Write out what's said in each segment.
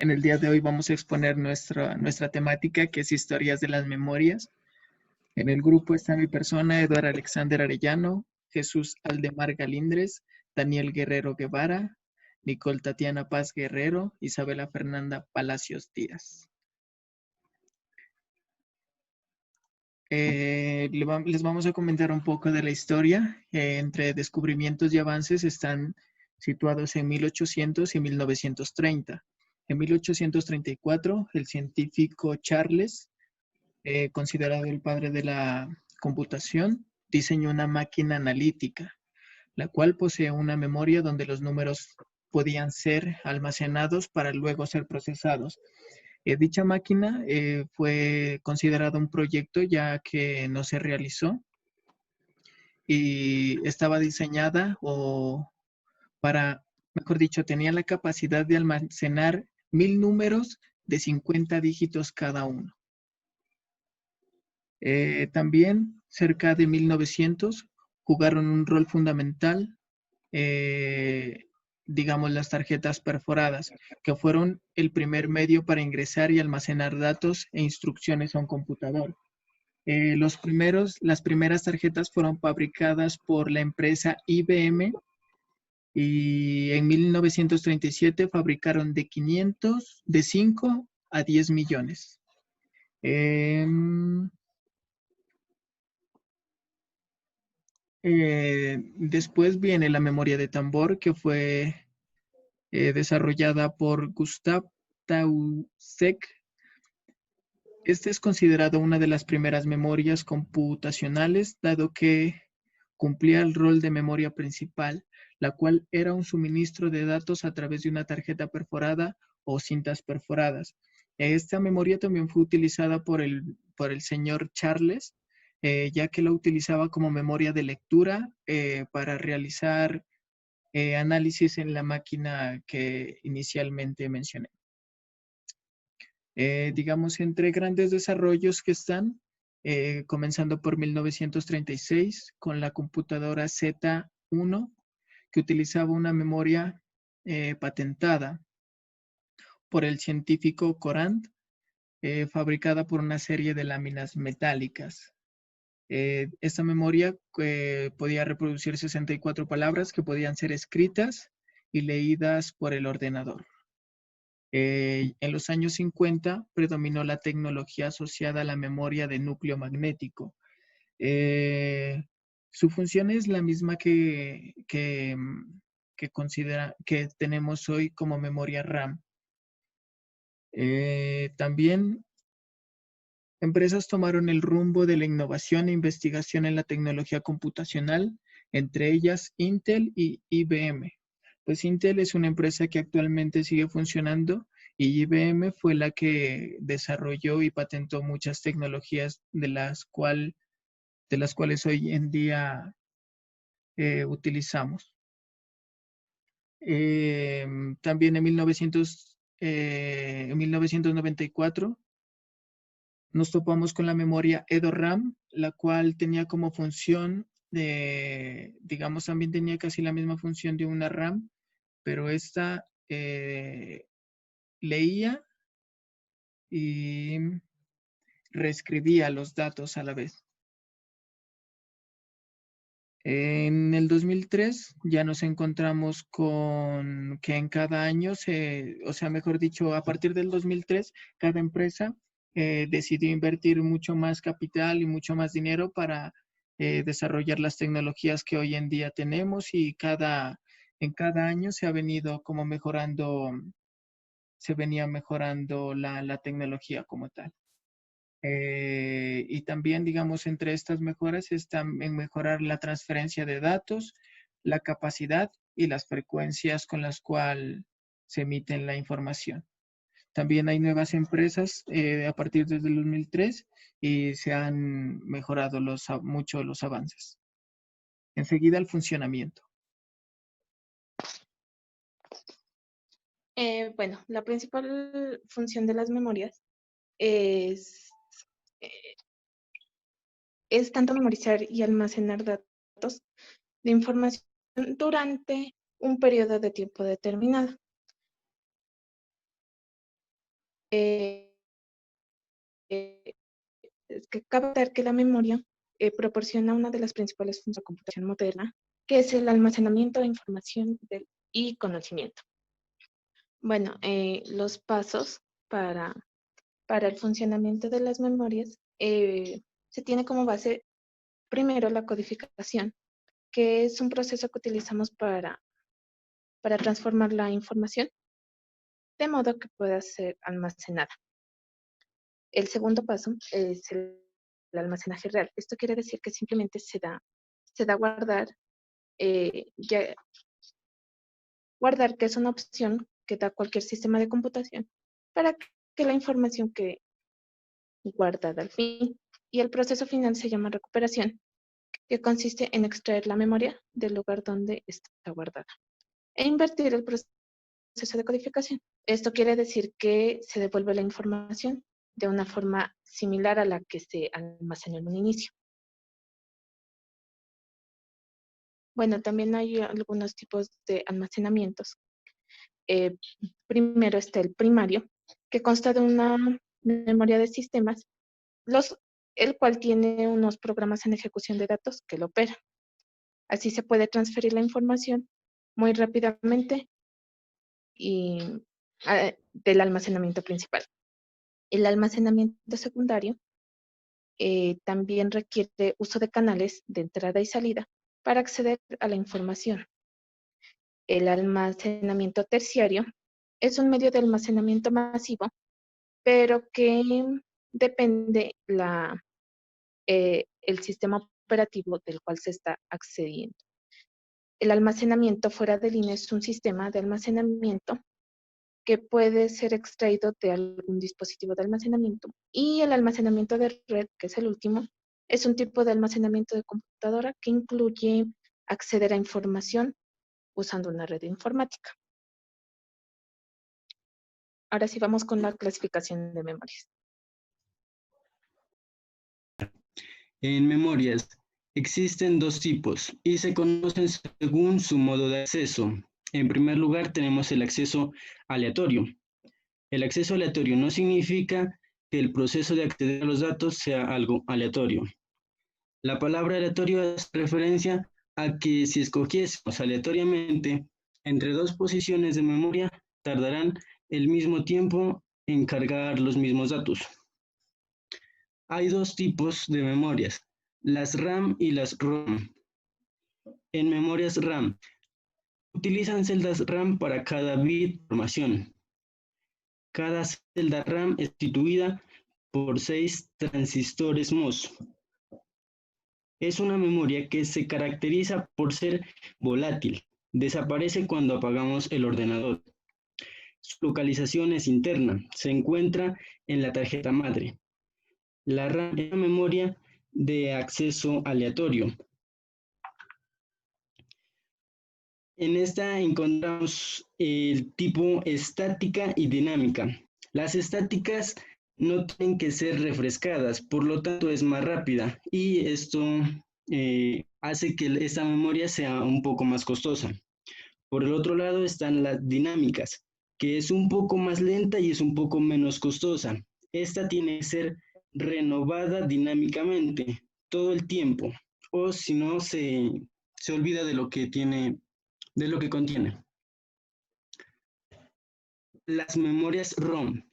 En el día de hoy vamos a exponer nuestra temática, que es historias de las memorias. En el grupo está mi persona, Eduardo Alexander Arellano, Jesús Aldemar Galindres, Daniel Guerrero Guevara, Nicole Tatiana Paz Guerrero, Isabela Fernanda Palacios Díaz. Les vamos a comentar un poco de la historia. Entre descubrimientos y avances están situados en 1800 y 1930. En 1834, el científico Charles, considerado el padre de la computación, diseñó una máquina analítica, la cual posee una memoria donde los números podían ser almacenados para luego ser procesados. Dicha máquina fue considerada un proyecto ya que no se realizó y estaba diseñada para, mejor dicho, tenía la capacidad de almacenar 1000 números de 50 dígitos cada uno. También, cerca de 1900, jugaron un rol fundamental, digamos, las tarjetas perforadas, que fueron el primer medio para ingresar y almacenar datos e instrucciones a un computador. Las primeras tarjetas fueron fabricadas por la empresa IBM y en 1937 fabricaron de 5 a 10 millones. Después viene la memoria de tambor, que fue desarrollada por Gustav Tausig. Este es considerado una de las primeras memorias computacionales, dado que cumplía el rol de memoria principal, la cual era un suministro de datos a través de una tarjeta perforada o cintas perforadas. Esta memoria también fue utilizada por el señor Charles, ya que la utilizaba como memoria de lectura para realizar análisis en la máquina que inicialmente mencioné. Digamos, entre grandes desarrollos que están, comenzando por 1936 con la computadora Z1, que utilizaba una memoria patentada por el científico Courant, fabricada por una serie de láminas metálicas. Esta memoria podía reproducir 64 palabras que podían ser escritas y leídas por el ordenador. En los años 50 predominó la tecnología asociada a la memoria de núcleo magnético. Su función es la misma que tenemos hoy como memoria RAM. También empresas tomaron el rumbo de la innovación e investigación en la tecnología computacional, entre ellas Intel y IBM. Pues Intel es una empresa que actualmente sigue funcionando y IBM fue la que desarrolló y patentó muchas tecnologías de las cuales hoy en día utilizamos. También en 1994 nos topamos con la memoria EDORAM, la cual tenía como función digamos, también tenía casi la misma función de una RAM, pero esta leía y reescribía los datos a la vez. En el 2003 ya nos encontramos con que en cada año, o sea, mejor dicho, a partir del 2003, cada empresa decidió invertir mucho más capital y mucho más dinero para desarrollar las tecnologías que hoy en día tenemos y en cada año se ha venido como mejorando, se venía mejorando la tecnología como tal. Y también, digamos, entre estas mejoras están en mejorar la transferencia de datos, la capacidad y las frecuencias con las cuales se emiten la información. También hay nuevas empresas a partir desde el 2003 y se han mejorado mucho los avances. Enseguida el funcionamiento. Bueno, la principal función de las memorias es tanto memorizar y almacenar datos de información durante un periodo de tiempo determinado. Eh, es que captar que la memoria proporciona una de las principales funciones de la computación moderna, que es el almacenamiento de información y conocimiento. Bueno, los pasos para, para el funcionamiento de las memorias se tiene como base primero la codificación, que es un proceso que utilizamos para transformar la información de modo que pueda ser almacenada. El segundo paso es el almacenaje real. Esto quiere decir que simplemente se da a guardar, guardar que es una opción que da cualquier sistema de computación para que la información quede guardada al fin. Y el proceso final se llama recuperación, que consiste en extraer la memoria del lugar donde está guardada e invertir el proceso de codificación. Esto quiere decir que se devuelve la información de una forma similar a la que se almacenó en un inicio. Bueno, también hay algunos tipos de almacenamientos. Primero está el primario, que consta de una memoria de sistemas, el cual tiene unos programas en ejecución de datos que lo operan. Así se puede transferir la información muy rápidamente y del almacenamiento principal. El almacenamiento secundario también requiere uso de canales de entrada y salida para acceder a la información. El almacenamiento terciario es un medio de almacenamiento masivo, pero que depende el sistema operativo del cual se está accediendo. El almacenamiento fuera de línea es un sistema de almacenamiento que puede ser extraído de algún dispositivo de almacenamiento. Y el almacenamiento de red, que es el último, es un tipo de almacenamiento de computadora que incluye acceder a información usando una red informática. Ahora sí vamos con la clasificación de memorias. En memorias existen dos tipos y se conocen según su modo de acceso. En primer lugar tenemos el acceso aleatorio. El acceso aleatorio no significa que el proceso de acceder a los datos sea algo aleatorio. La palabra aleatorio hace referencia a que si escogiésemos aleatoriamente entre dos posiciones de memoria, tardarán el mismo tiempo en cargar los mismos datos. Hay dos tipos de memorias, las RAM y las ROM. En memorias RAM, utilizan celdas RAM para cada bit de información. Cada celda RAM es constituida por 6 transistores MOS. Es una memoria que se caracteriza por ser volátil. Desaparece cuando apagamos el ordenador. Su localización es interna. Se encuentra en la tarjeta madre. La RAM es una memoria de acceso aleatorio. En esta encontramos el tipo estática y dinámica. Las estáticas no tienen que ser refrescadas, por lo tanto es más rápida y esto hace que esta memoria sea un poco más costosa. Por el otro lado están las dinámicas, que es un poco más lenta y es un poco menos costosa. Esta tiene que ser renovada dinámicamente todo el tiempo, o si no se olvida de lo que contiene. Las memorias ROM.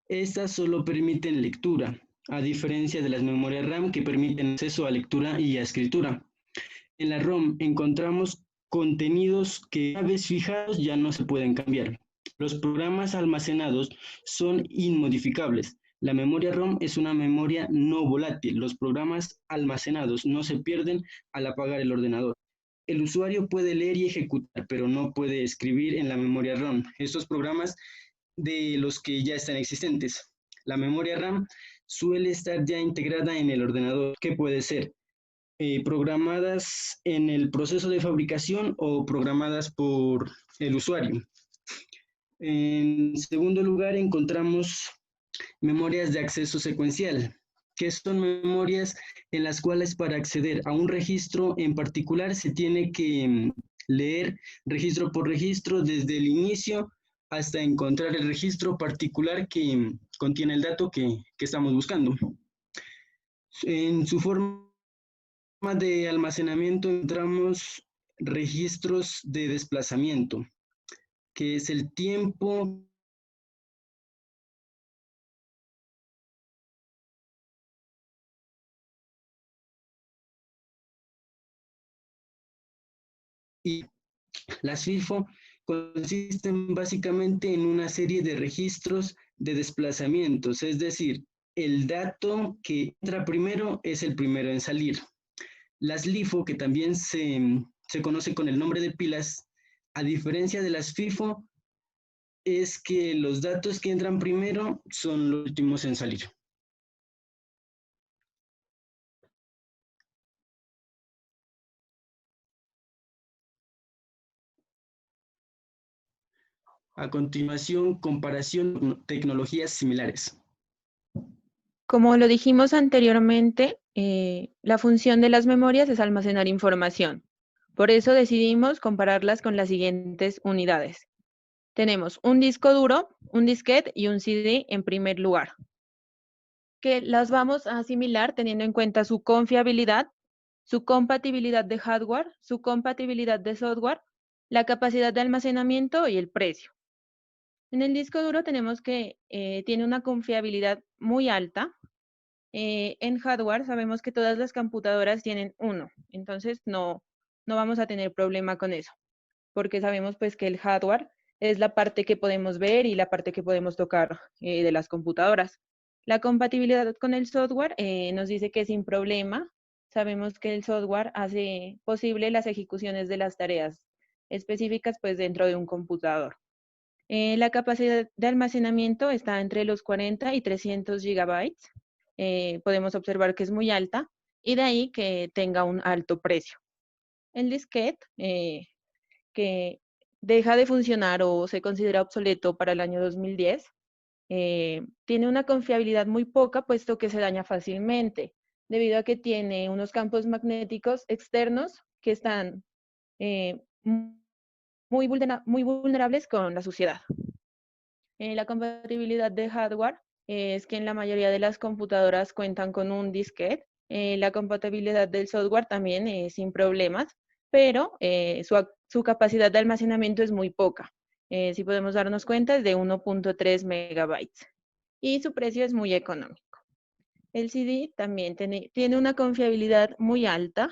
Estas solo permiten lectura, a diferencia de las memorias RAM que permiten acceso a lectura y a escritura. En la ROM encontramos contenidos que una vez fijados ya no se pueden cambiar. Los programas almacenados son inmodificables. La memoria ROM es una memoria no volátil. Los programas almacenados no se pierden al apagar el ordenador. El usuario puede leer y ejecutar, pero no puede escribir en la memoria ROM. Estos programas de los que ya están existentes. La memoria RAM suele estar ya integrada en el ordenador, que puede ser programadas en el proceso de fabricación o programadas por el usuario. En segundo lugar, encontramos memorias de acceso secuencial, que son memorias en las cuales para acceder a un registro en particular se tiene que leer registro por registro desde el inicio hasta encontrar el registro particular que contiene el dato que estamos buscando. En su forma de almacenamiento encontramos registros de desplazamiento, que es el tiempo y las FIFO consisten básicamente en una serie de registros de desplazamientos, es decir, el dato que entra primero es el primero en salir. Las LIFO, que también se conoce con el nombre de pilas, a diferencia de las FIFO, es que los datos que entran primero son los últimos en salir. A continuación, comparación con tecnologías similares. Como lo dijimos anteriormente, la función de las memorias es almacenar información. Por eso decidimos compararlas con las siguientes unidades. Tenemos un disco duro, un disquete y un CD en primer lugar, que las vamos a asimilar teniendo en cuenta su confiabilidad, su compatibilidad de hardware, su compatibilidad de software, la capacidad de almacenamiento y el precio. En el disco duro tenemos que tiene una confiabilidad muy alta. En hardware sabemos que todas las computadoras tienen uno, entonces no vamos a tener problema con eso, porque sabemos pues que el hardware es la parte que podemos ver y la parte que podemos tocar de las computadoras. La compatibilidad con el software nos dice que sin problema, sabemos que el software hace posible las ejecuciones de las tareas específicas pues dentro de un computador. La capacidad de almacenamiento está entre los 40 y 300 gigabytes. Podemos observar que es muy alta y de ahí que tenga un alto precio. El disquete, que deja de funcionar o se considera obsoleto para el año 2010, tiene una confiabilidad muy poca puesto que se daña fácilmente debido a que tiene unos campos magnéticos externos que están muy vulnerables con la suciedad. La compatibilidad de hardware es que en la mayoría de las computadoras cuentan con un disquete. La compatibilidad del software también es sin problemas, pero su capacidad de almacenamiento es muy poca. Si podemos darnos cuenta, es de 1.3 megabytes y su precio es muy económico. El CD también tiene una confiabilidad muy alta.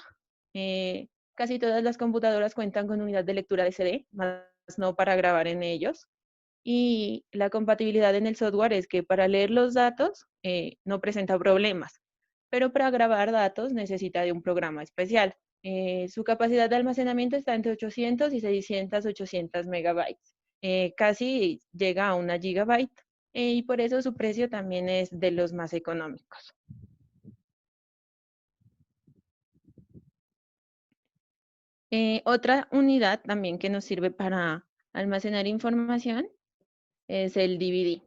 Casi todas las computadoras cuentan con unidad de lectura de CD, más no para grabar en ellos. Y la compatibilidad en el software es que para leer los datos no presenta problemas, pero para grabar datos necesita de un programa especial. Su capacidad de almacenamiento está entre 800 y 800 megabytes. Casi llega a 1 gigabyte y por eso su precio también es de los más económicos. Otra unidad también que nos sirve para almacenar información es el DVD.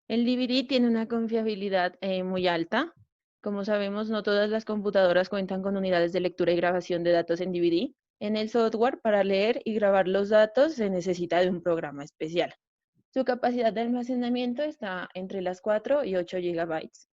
El DVD tiene una confiabilidad muy alta. Como sabemos, no todas las computadoras cuentan con unidades de lectura y grabación de datos en DVD. En el software, para leer y grabar los datos, se necesita de un programa especial. Su capacidad de almacenamiento está entre las 4 y 8 gigabytes.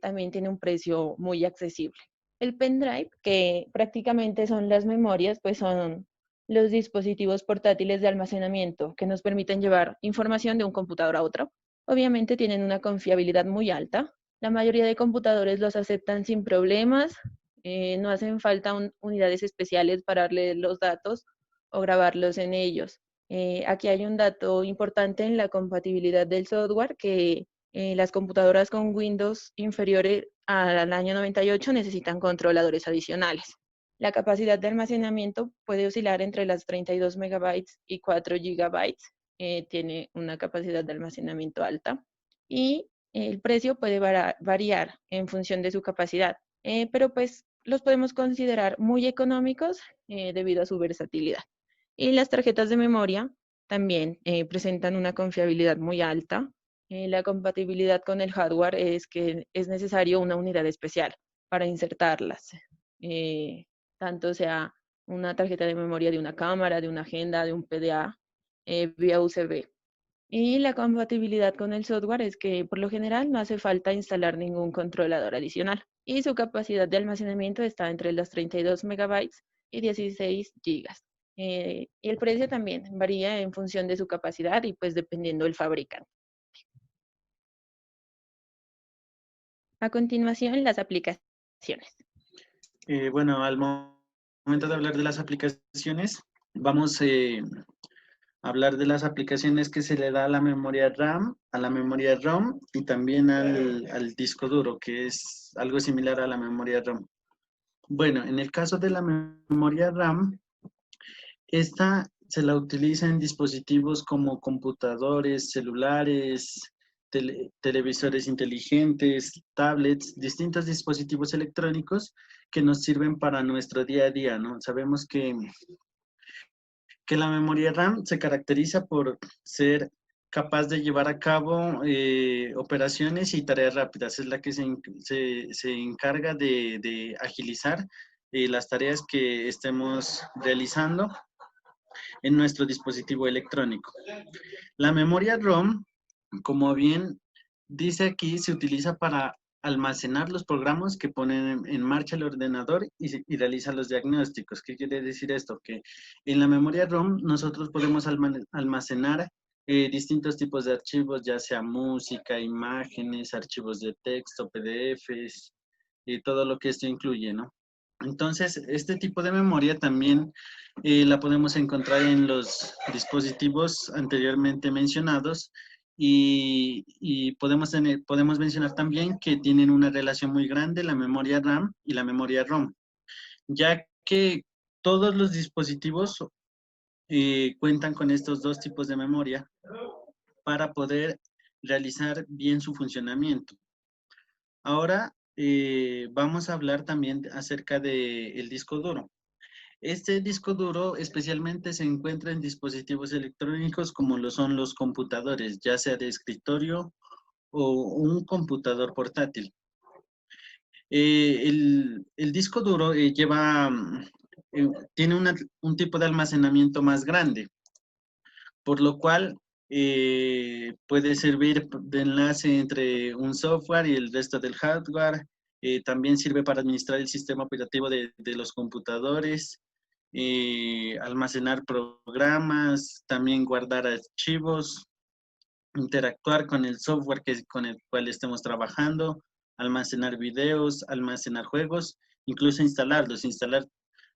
También tiene un precio muy accesible. El pendrive, que prácticamente son las memorias, pues son los dispositivos portátiles de almacenamiento que nos permiten llevar información de un computador a otro. Obviamente tienen una confiabilidad muy alta. La mayoría de computadores los aceptan sin problemas. No hacen falta unidades especiales para leer los datos o grabarlos en ellos. Aquí hay un dato importante en la compatibilidad del software, que las computadoras con Windows inferiores al año 98 necesitan controladores adicionales. La capacidad de almacenamiento puede oscilar entre las 32 megabytes y 4 gigabytes. Tiene una capacidad de almacenamiento alta y el precio puede variar en función de su capacidad, pero pues los podemos considerar muy económicos debido a su versatilidad. Y las tarjetas de memoria también presentan una confiabilidad muy alta. La compatibilidad con el hardware es que es necesario una unidad especial para insertarlas, tanto sea una tarjeta de memoria de una cámara, de una agenda, de un PDA, vía USB. Y la compatibilidad con el software es que por lo general no hace falta instalar ningún controlador adicional. Y su capacidad de almacenamiento está entre los 32 megabytes y 16 gigas. Y el precio también varía en función de su capacidad y pues dependiendo del fabricante. A continuación, las aplicaciones. Bueno, al momento de hablar de las aplicaciones, vamos a hablar de las aplicaciones que se le da a la memoria RAM, a la memoria ROM y también al disco duro, que es algo similar a la memoria ROM. Bueno, en el caso de la memoria RAM, esta se la utiliza en dispositivos como computadores, celulares, televisores inteligentes, tablets, distintos dispositivos electrónicos que nos sirven para nuestro día a día, ¿no? Sabemos que la memoria RAM se caracteriza por ser capaz de llevar a cabo operaciones y tareas rápidas. Es la que se encarga de agilizar las tareas que estemos realizando en nuestro dispositivo electrónico. La memoria ROM, como bien dice aquí, se utiliza para almacenar los programas que ponen en marcha el ordenador y realiza los diagnósticos. ¿Qué quiere decir esto? Que en la memoria ROM nosotros podemos almacenar distintos tipos de archivos, ya sea música, imágenes, archivos de texto, PDFs, y todo lo que esto incluye, ¿no? Entonces, este tipo de memoria también la podemos encontrar en los dispositivos anteriormente mencionados y podemos mencionar también que tienen una relación muy grande la memoria RAM y la memoria ROM, ya que todos los dispositivos cuentan con estos dos tipos de memoria para poder realizar bien su funcionamiento. Ahora vamos a hablar también acerca del disco duro. Este disco duro especialmente se encuentra en dispositivos electrónicos como lo son los computadores, ya sea de escritorio o un computador portátil. El disco duro tiene un tipo de almacenamiento más grande, por lo cual puede servir de enlace entre un software y el resto del hardware. También sirve para administrar el sistema operativo de los computadores, almacenar programas, también guardar archivos, interactuar con el software con el cual estemos trabajando, almacenar videos, almacenar juegos, incluso instalar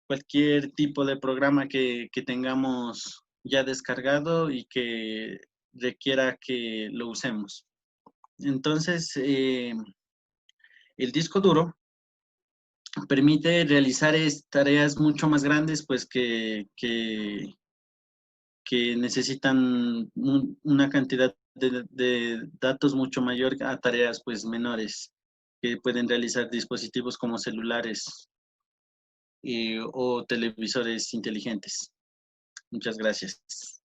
cualquier tipo de programa que tengamos ya descargado y que requiera que lo usemos. Entonces, el disco duro permite realizar tareas mucho más grandes, pues que necesitan una cantidad de datos mucho mayor a tareas pues menores que pueden realizar dispositivos como celulares o televisores inteligentes. Muchas gracias.